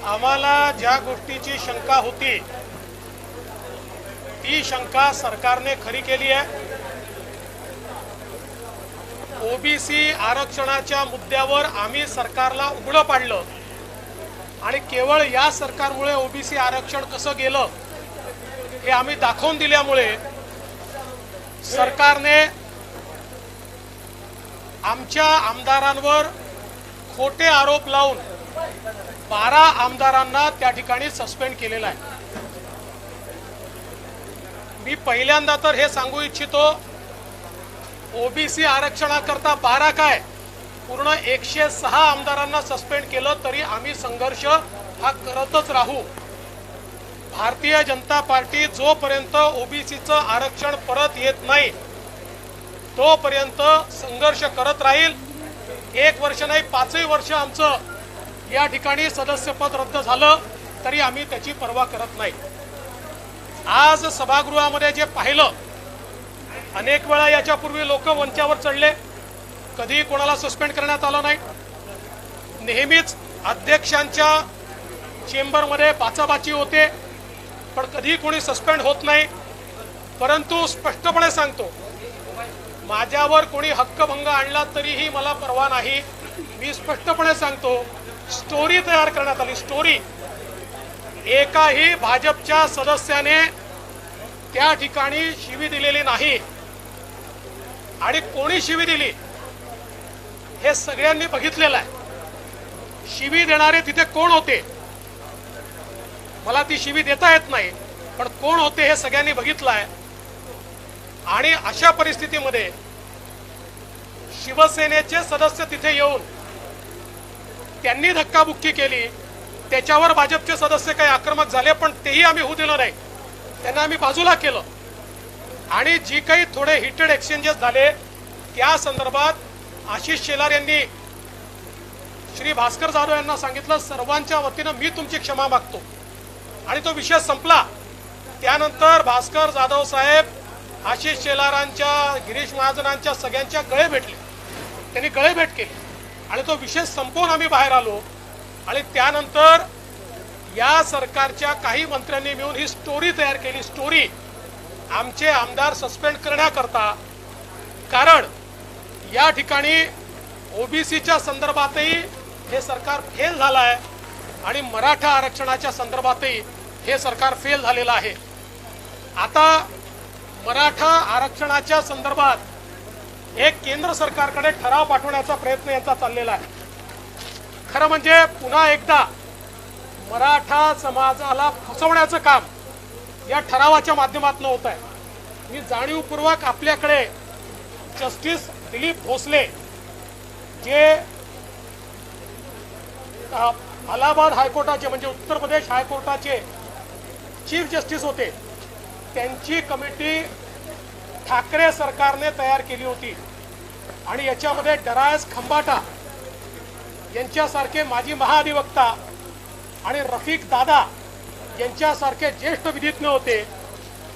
आम्हाला ज्या गोष्टीची शंका होती ती शंका सरकारने खरी केली आहे। ओबीसी आरक्षणाच्या मुद्द्यावर आम्ही सरकारला उघडं पाडलं आणि केवळ या सरकारमुळे ओबीसी आरक्षण कसं गेलं हे आम्ही दाखवून दिल्यामुळे सरकारने आमच्या आमदारांवर खोटे आरोप लावून 12 आमदारांना त्या ठिकाणी सस्पेंड केलेला आहे। मी पहिल्यांदा तर हे सांगू इच्छितो, ओबीसी आरक्षणाकरता 12 काय पूर्ण 106 आमदारांना सस्पेंड केलं तरी आम्ही संघर्ष हा करतच राहू। भारतीय जनता पार्टी जोपर्यंत ओबीसीचं आरक्षण परत येत नाही तोपर्यंत संघर्ष करत राहील। 1 वर्ष नाही 5 वर्ष आमचं या ठिकाणी सदस्यपद रद्द झालं तरी आम्ही त्याची पर्वा करत नाही। आज सभागृहामध्ये जे पाहिलं, अनेक वेळा याच्यापूर्वी लोक मंचावर चढले, कधी कोणाला सस्पेंड करण्यात आलं नाही। नेहमीच अध्यक्षांच्या चेंबरमध्ये बाचाबाची होते पण कधी कोणी सस्पेंड होत नाही। परंतु स्पष्टपणे सांगतो, माझ्यावर कोणी हक्कभंग आणला तरीही मला पर्वा नाही। मी स्पष्टपणे सांगतो, स्टोरी तयार करण्यात आली, स्टोरी। एकाही भाजपच्या सदस्याने त्या ठिकाणी शिवी दिलेली नाही आणि कोणी शिवी दिली हे सगळ्यांनी बघितलेलं आहे। शिवी देणारे तिथे कोण होते मला ती शिवी देता येत नाही, पण कोण होते हे सगळ्यांनी बघितलं आहे। आणि अशा परिस्थितीमध्ये शिवसेनेचे सदस्य तिथे येऊन त्यांनी धक्काबुक्की केली, त्याच्यावर भाजपचे सदस्य काही आक्रमक झाले पण तेही आम्ही होऊ दिलं नाही, त्यांना आम्ही बाजूला केलं। आणि जी काही थोडे हिटेड एक्सचेंजेस झाले त्या संदर्भात आशिष शेलार यांनी श्री भास्कर जाधव यांना सांगितलं, सर्वांच्या वतीनं मी तुमची क्षमा मागतो आणि तो विषय संपला। त्यानंतर भास्कर जाधव साहेब आशिष शेलारांच्या, गिरीश महाजनांच्या सगळ्यांच्या गळे भेटले, त्यांनी गळे भेट केली आणि तो विषय संपवून आम्ही बाहेर आलो। आणि त्यानंतर या सरकारच्या काही मंत्र्यांनी मिळून ही स्टोरी तयार केली, स्टोरी आमचे आमदार सस्पेंड करण्याकरता। कारण या ठिकाणी ओबीसीच्या संदर्भातही हे सरकार फेल झालं आहे आणि मराठा आरक्षणाच्या संदर्भातही हे सरकार फेल झालेलं आहे। आता मराठा आरक्षणाच्या संदर्भात एक केंद्र सरकारकडे ठराव पाठवण्याचा प्रयत्न यांचा चाललेला आहे। खरं म्हणजे पुन्हा एकदा मराठा समाजाला फसवण्याचं काम या ठरावाच्या माध्यमातून होत आहे। मी जाणीवपूर्वक आपल्याकडे जस्टिस दिलीप भोसले जे अलाहाबाद हायकोर्टाचे म्हणजे उत्तर प्रदेश हायकोर्टाचे चीफ जस्टिस होते, त्यांची कमिटी ठाकरे सरकारने तयार केली होती आणि याच्यामध्ये डरायस खंबाटा यांच्यासारखे माजी महाधिवक्ता आणि रफिक दादा यांच्यासारखे ज्येष्ठ विधिज्ञ होते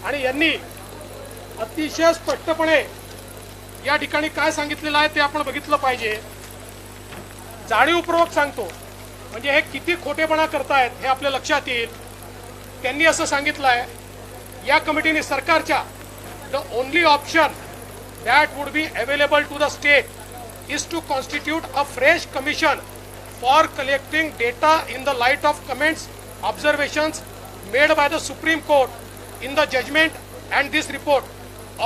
आणि यांनी अतिशय स्पष्टपणे या ठिकाणी काय सांगितलेलं आहे ते आपण बघितलं पाहिजे। जाणीवपूर्वक सांगतो म्हणजे हे किती खोटेपणा करतायत हे आपल्या लक्षात येईल। त्यांनी असं सांगितलं आहे, या कमिटीने सरकारच्या the only option that would be available to the state is to constitute a fresh commission for collecting data in the light of comments, observations made by the Supreme Court in the judgment and this report.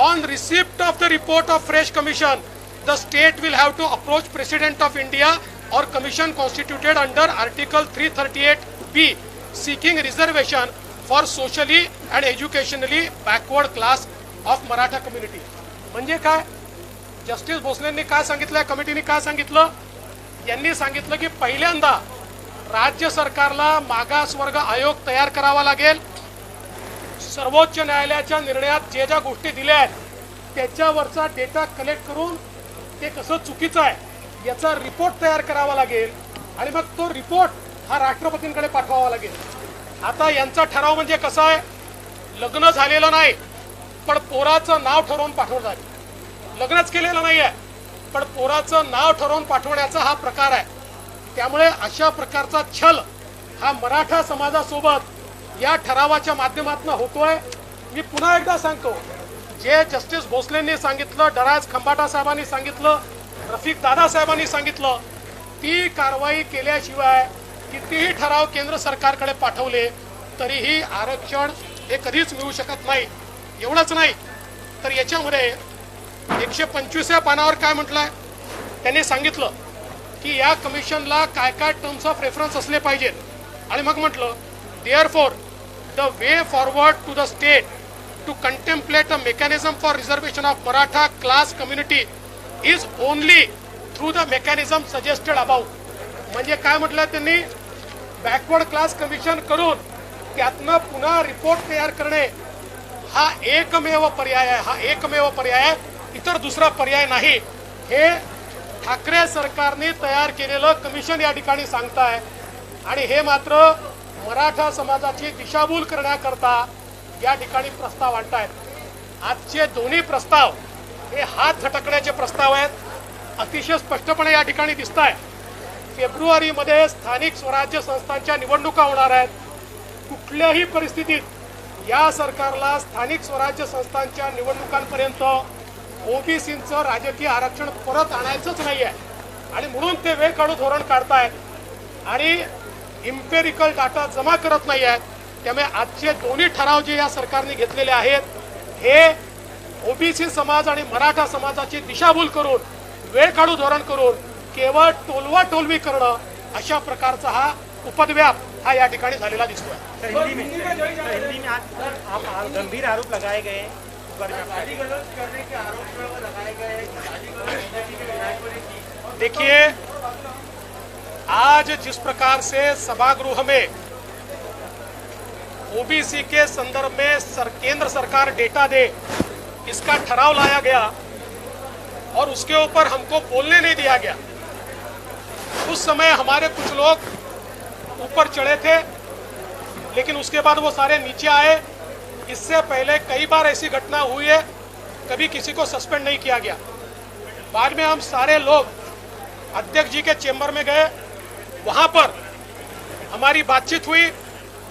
On receipt of the report of fresh commission, the state will have to approach President of India or commission constituted under Article 338B seeking reservation for socially and educationally backward class of Maratha community. म्हणजे काय, justice भोसलेंनी काय सांगितलं, कमिटीने काय सांगितलं, यांनी सांगितलं की पहिल्यांदा राज्य सरकारला मागासवर्ग आयोग तयार करावा लागेल। सर्वोच्च न्यायालयाच्या निर्णयात ज्या गोष्टी दिल्या आहेत त्याच्यावरचा डेटा कलेक्ट करून ते कसं चुकीचं आहे याचा रिपोर्ट तयार करावा लागेल आणि मग तो रिपोर्ट हा राष्ट्रपतींकडे पाठवावा लागेल। आता यांचा ठराव म्हणजे कसा आहे, लग्न झालेलं नाही पण पोराचं नाव ठरवून पाठवलं आहे। लग्नच केलेलं नाही आहे पण पोराचं नाव ठरवून पाठवण्याचा हा प्रकार आहे। त्यामुळे अशा प्रकारचा छल हा मराठा समाजासोबत या ठरावाच्या माध्यमातून होतोय। मी पुन्हा एकदा सांगतो, जे जस्टिस भोसलेंनी सांगितलं, डराज खंबाटा साहेबांनी सांगितलं, रफिक दादा साहेबांनी सांगितलं, ती कारवाई केल्याशिवाय कितीही ठराव केंद्र सरकारकडे पाठवले तरीही आरक्षण हे कधीच मिळू शकत नाही। एवढंच नाही तर याच्यामध्ये 125व्या पानावर काय म्हटलंय, त्यांनी सांगितलं की या कमिशनला काय काय टर्म्स ऑफ रेफरन्स असले पाहिजेत आणि मग म्हटलं therefore the way forward to the state to contemplate a mechanism for reservation of Maratha class community is only through the mechanism suggested about. म्हणजे काय म्हटलं त्यांनी, बॅकवर्ड क्लास कमिशन करून त्यातनं पुन्हा रिपोर्ट तयार करणे हा एकमेव पर्याय आहे, हा एकमेव पर्याय आहे, इतर दुसरा पर्याय नाही। हे ठाकरे सरकारने तयार केलेलं कमिशन या ठिकाणी सांगताय आणि हे मात्र मराठा समाजाची दिशाभूल करण्याकरता या ठिकाणी प्रस्ताव आणतायत। आजचे दोन्ही प्रस्ताव हे हात झटकण्याचे प्रस्ताव आहेत। अतिशय स्पष्टपणे या ठिकाणी दिसत आहे, फेब्रुवारीमध्ये स्थानिक स्वराज्य संस्थांच्या निवडणुका होणार आहेत। कुठल्याही परिस्थितीत या सरकारला स्थानिक स्वराज्य संस्थांच्या निवडणुकांपर्यंत ओबीसीचं राजकीय आरक्षण परत आणायचंच नाहीये आणि म्हणून ते वेळ काढून धोरण काढतायत आणि इम्पेरिकल डाटा जमा करत नाही आहेत। त्यामुळे आजचे दोन्ही ठराव जे या सरकारने घेतलेले आहेत हे ओबीसी समाज आणि मराठा समाजाची दिशाभूल करून, वेळ काढून धोरण करून केवळ टोलवा टोलवी करणं अशा प्रकारचा हा उपद्व्याप हा या ठिकाणी झालेला दिसतोय। हिंदी में आज गंभीर आरोप लगाए गए, करने के आरोप लगाए गए। देखिए, आज जिस प्रकार से सभागृह में ओबीसी के संदर्भ में केंद्र सरकार डेटा दे इसका ठराव लाया गया और उसके ऊपर हमको बोलने नहीं दिया गया। उस समय हमारे कुछ लोग ऊपर चढ़े थे लेकिन उसके बाद वो सारे नीचे आए। इससे पहले कई बार ऐसी घटना हुई है, कभी किसी को सस्पेंड नहीं किया गया। बाद में हम सारे लोग अध्यक्ष जी के चेंबर में गए, वहां पर हमारी बातचीत हुई।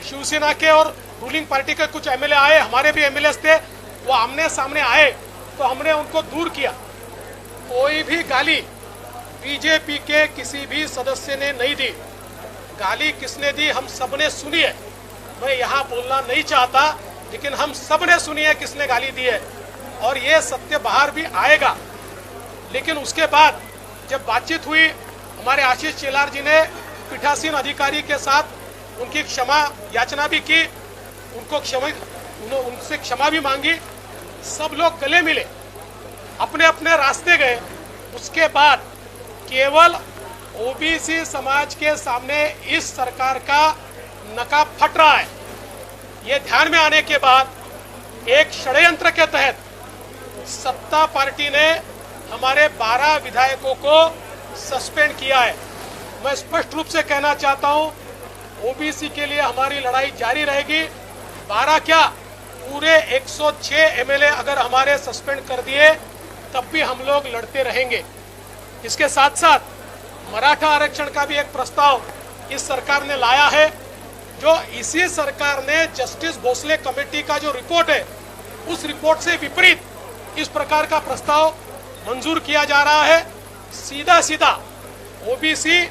शिवसेना के और रूलिंग पार्टी के कुछ एमएलए आए, हमारे भी एमएलए थे, वो आमने सामने आए तो हमने उनको दूर किया। कोई भी गाली बीजेपी के किसी भी सदस्य ने नहीं दी। गाली किसने दी हम सबने सुनी है, मैं यहाँ बोलना नहीं चाहता लेकिन हम सबने सुनी है किसने गाली दी है और ये सत्य बाहर भी आएगा। लेकिन उसके बाद जब बातचीत हुई, हमारे आशीष चेलार जी ने पीठासीन अधिकारी के साथ उनकी क्षमा याचना भी की, उनसे क्षमा भी मांगी। सब लोग गले मिले, अपने अपने रास्ते गए। उसके बाद केवल ओबीसी समाज के सामने इस सरकार का नकाब फट रहा है। ये ध्यान में आने के बाद एक षड्यंत्र के तहत सत्ता पार्टी ने हमारे 12 विधायकों को सस्पेंड किया है। मैं स्पष्ट रूप से कहना चाहता हूं, ओबीसी के लिए हमारी लड़ाई जारी रहेगी। 12 क्या, पूरे 106 एमएलए अगर हमारे सस्पेंड कर दिए तब भी हम लोग लड़ते रहेंगे। इसके साथ साथ मराठा आरक्षण का भी एक प्रस्ताव इस सरकार ने लाया है, जो इसी सरकार ने जस्टिस भोसले कमेटी का जो रिपोर्ट है उस रिपोर्ट से विपरीत इस प्रकार का प्रस्ताव मंजूर किया जा रहा है। सीधा सीधा ओबीसी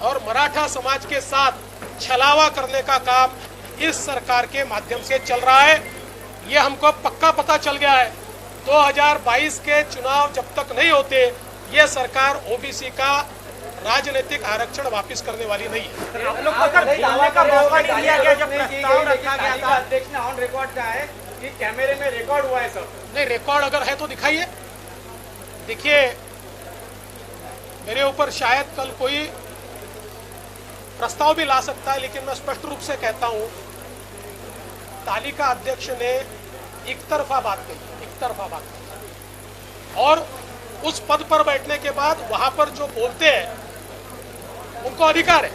और मराठा समाज के साथ छलावा करने का काम इस सरकार के माध्यम से चल रहा है। ये हमको पक्का पता चल गया है, 2022 के चुनाव जब तक नहीं होते ये सरकार ओबीसी का राजनीतिक आरक्षण वापस करने वाली नहीं है। अध्यक्ष ने ऑन रिकॉर्ड कहा है कि कैमरे में रिकॉर्ड हुआ है सब। नहीं, रिकॉर्ड अगर है तो दिखाइए। देखिए, मेरे ऊपर शायद कल कोई प्रस्ताव भी ला सकता है, लेकिन मैं स्पष्ट रूप से कहता हूं, तालिका अध्यक्ष ने एक तरफा बात कही और उस पद पर बैठने के बाद वहां पर जो बोलते हैं उनको अधिकार है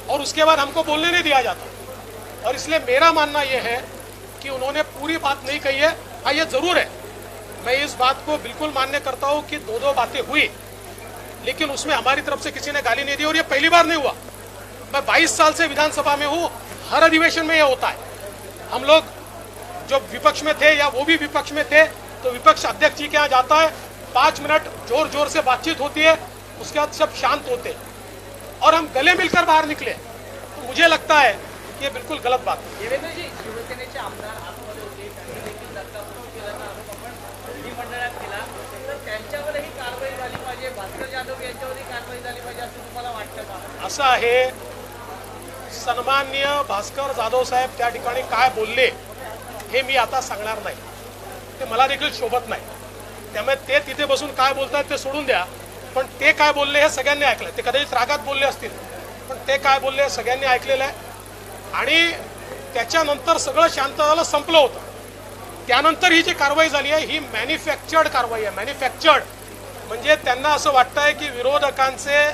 और उसके बाद हमको बोलने नहीं दिया जाता। और इसलिए मेरा मानना यह है कि उन्होंने पूरी बात नहीं कही है। हाँ, ये जरूर है, मैं इस बात को बिल्कुल मान्य करता हूं कि दो बातें हुई, लेकिन उसमें हमारी तरफ से किसी ने गाली नहीं दी और ये पहली बार नहीं हुआ। मैं 22 साल से विधानसभा में हूं, हर अधिवेशन में यह होता है। हम लोग जो विपक्ष में थे या वो भी विपक्ष में थे तो विपक्ष अध्यक्ष जी के यहाँ जाता है, 5 मिनट जोर जोर से बातचीत होती है, उसके बाद सब शांत होते हैं और हम गले मिलकर बाहर निकले। तो मुझे लगता है कि ये बिल्कुल गलत बात है। देवेंद्र जी, शिवसेनेचे आमदार आतमध्ये होते, त्यांनी देखील दत्तापूर केल्याचा आरोप आपण विधिमंडळात केला, तर त्यांच्यावरही कारवाई झाली पाहिजे, भास्कर जाधव यांच्यावरही कारवाई झाली पाहिजे असं तुम्हाला वाटतं का? असं आहे, सन्माननीय भास्कर जाधव साहेब त्या ठिकाणी काय बोलले हे मी आता सांगणार नाही, ते मला देखील शोभत नाही। त्यामुळे ते तिथे बसून काय बोलतात ते सोडून द्या, पण ते काय बोलले हे सगळ्यांनी ऐकलं। ते कदाचित रागात बोलले असतील, पण ते काय बोलले सगळ्यांनी ऐकलेलं आहे आणि त्याच्यानंतर सगळं शांत झालं, संपलं होतं। त्यानंतर ही जी कारवाई झाली आहे ही मॅन्युफॅक्चर्ड कारवाई आहे। मॅन्युफॅक्चर्ड म्हणजे त्यांना असं वाटतंय की विरोधकांचे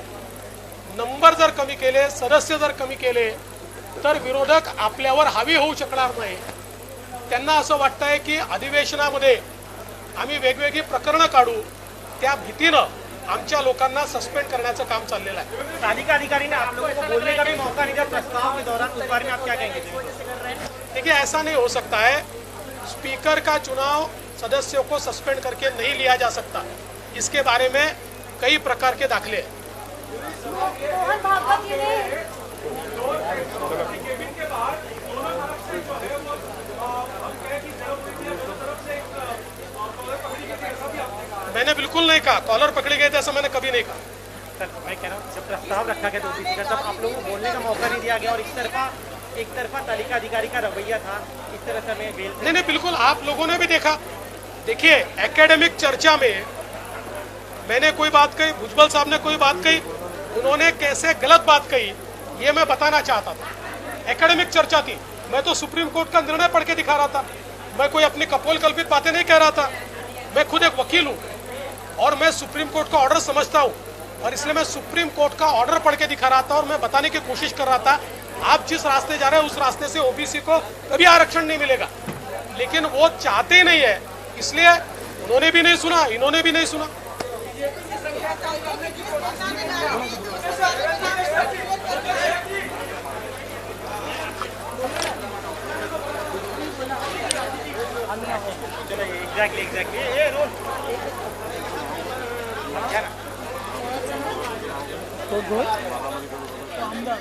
नंबर जर कमी केले, सदस्य जर कमी केले तर विरोधक आपल्यावर हावी होऊ शकणार नाही। त्यांना असं वाटतंय की अधिवेशनामध्ये आम्ही वेगवेगळी प्रकरणं काढू, त्या भीतीनं आमच्या लोकांना सस्पेंड करण्याचं काम चाललेलं आहे। तालिका अधिकारी ने आप लोगों को बोलने का भी मौका नहीं दिया प्रस्ताव के दौरान, उस बारे में आप क्या कहेंगे? देखिए, ऐसा नहीं हो सकता है। स्पीकर का चुनाव सदस्यों को सस्पेंड करके नहीं लिया जा सकता। इसके बारे में कई प्रकार के दाखले हैं। मोहन भागवत जी ने मैंने बिल्कुल नहीं कहा कॉलर पकड़े गए थे, ऐसा मैंने कभी नहीं कहा। सर, मैं कह रहा हूँ जब प्रस्ताव रखा गया तो ओबीसी का, तब आप लोगों को बोलने का मौका नहीं दिया गया और एक तरफा तालिका अधिकारी का रवैया था, इस तरह से हमें बेल नहीं, बिल्कुल आप लोगों ने भी देखा। देखिए, एकेडमिक चर्चा में मैंने कोई बात कही, भुजबल साहब ने कोई बात कही, उन्होंने कैसे गलत बात कही ये मैं बताना चाहता था। एकेडमिक चर्चा थी, मैं तो सुप्रीम कोर्ट का निर्णय पढ़ के दिखा रहा था, मैं कोई अपनी कपोल कल्पित बातें नहीं कह रहा था। मैं खुद एक वकील हूँ और मैं सुप्रीम कोर्ट का ऑर्डर समझता हूँ और इसलिए मैं सुप्रीम कोर्ट का ऑर्डर पढ़ के दिखा रहा था और मैं बताने की कोशिश कर रहा था आप जिस रास्ते जा रहे हैं उस रास्ते से ओबीसी को कभी आरक्षण नहीं मिलेगा, लेकिन वो चाहते ही नहीं है, इसलिए उन्होंने भी नहीं सुना, इन्होंने भी नहीं सुना। एग्जैक्टली ये रोल क्या ना आमदार